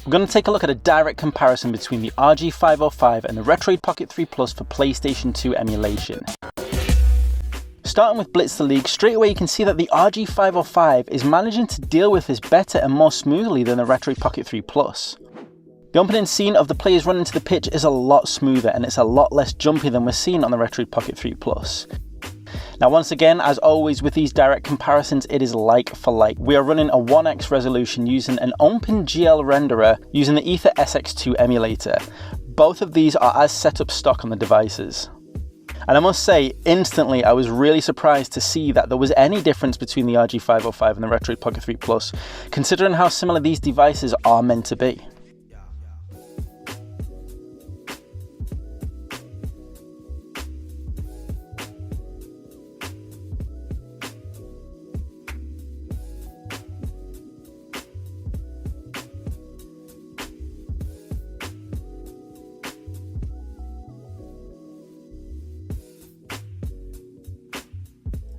We're going to take a look at a direct comparison between the RG505 and the Retroid Pocket 3 Plus for PlayStation 2 emulation. Starting with Blitz the League, straight away you can see that the RG505 is managing to deal with this better and more smoothly than the Retroid Pocket 3 Plus. The opening scene of the players running to the pitch is a lot smoother and it's a lot less jumpy than we're seeing on the Retroid Pocket 3 Plus. Now once again, as always with these direct comparisons, it is like for like. We are running a 1x resolution using an OpenGL renderer using the Ether SX2 emulator. Both of these are as set up stock on the devices. And I must say, instantly I was really surprised to see that there was any difference between the RG505 and the Retroid Pocket 3 Plus, considering how similar these devices are meant to be.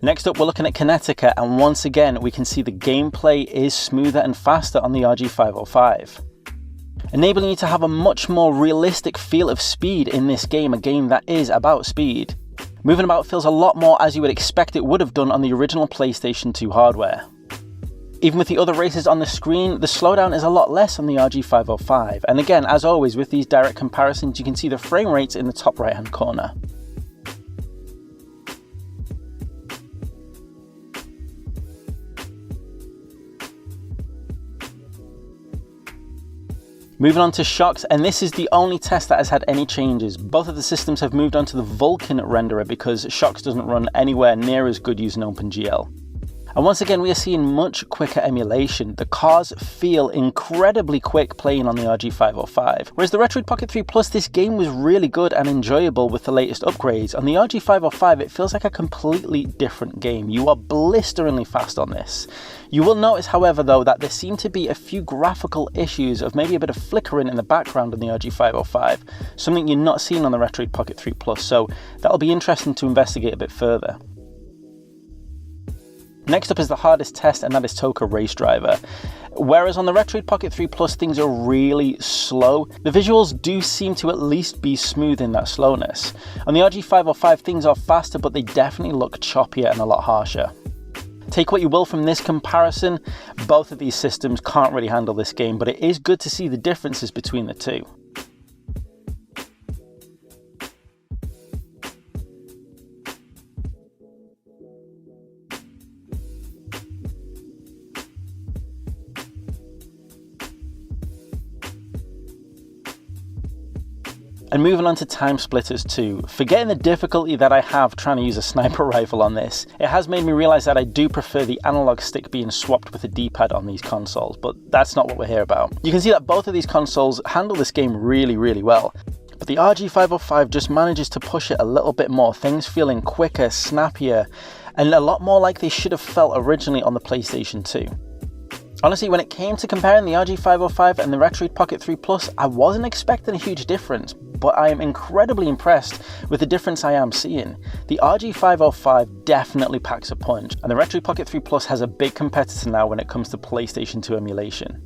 Next up, we're looking at Kinetica, and once again we can see the gameplay is smoother and faster on the RG505, enabling you to have a much more realistic feel of speed in this game, a game that is about speed. Moving about feels a lot more as you would expect it would have done on the original PlayStation 2 hardware. Even with the other races on the screen, the slowdown is a lot less on the RG505, and again, as always with these direct comparisons, you can see the frame rates in the top right hand corner. Moving on to shocks, and this is the only test that has had any changes. Both of the systems have moved on to the Vulkan renderer because shocks doesn't run anywhere near as good using OpenGL. And once again, we are seeing much quicker emulation. The cars feel incredibly quick playing on the RG505. Whereas the Retroid Pocket 3 Plus, this game was really good and enjoyable with the latest upgrades. On the RG505, it feels like a completely different game. You are blisteringly fast on this. You will notice, however, though, that there seem to be a few graphical issues of maybe a bit of flickering in the background on the RG505, something you're not seeing on the Retroid Pocket 3 Plus, so that'll be interesting to investigate a bit further. Next up is the hardest test, and that is Toka Race Driver. Whereas on the Retroid Pocket 3 Plus things are really slow, the visuals do seem to at least be smooth in that slowness. On the RG505 things are faster, but they definitely look choppier and a lot harsher. Take what you will from this comparison, both of these systems can't really handle this game, but it is good to see the differences between the two. And moving on to Time Splitters 2, forgetting the difficulty that I have trying to use a sniper rifle on this, it has made me realise that I do prefer the analog stick being swapped with a D-pad on these consoles, but that's not what we're here about. You can see that both of these consoles handle this game really, really well, but the RG505 just manages to push it a little bit more, things feeling quicker, snappier, and a lot more like they should have felt originally on the PlayStation 2. Honestly, when it came to comparing the RG505 and the Retroid Pocket 3 Plus, I wasn't expecting a huge difference, but I am incredibly impressed with the difference I am seeing. The RG505 definitely packs a punch, and the Retroid Pocket 3 Plus has a big competitor now when it comes to PlayStation 2 emulation.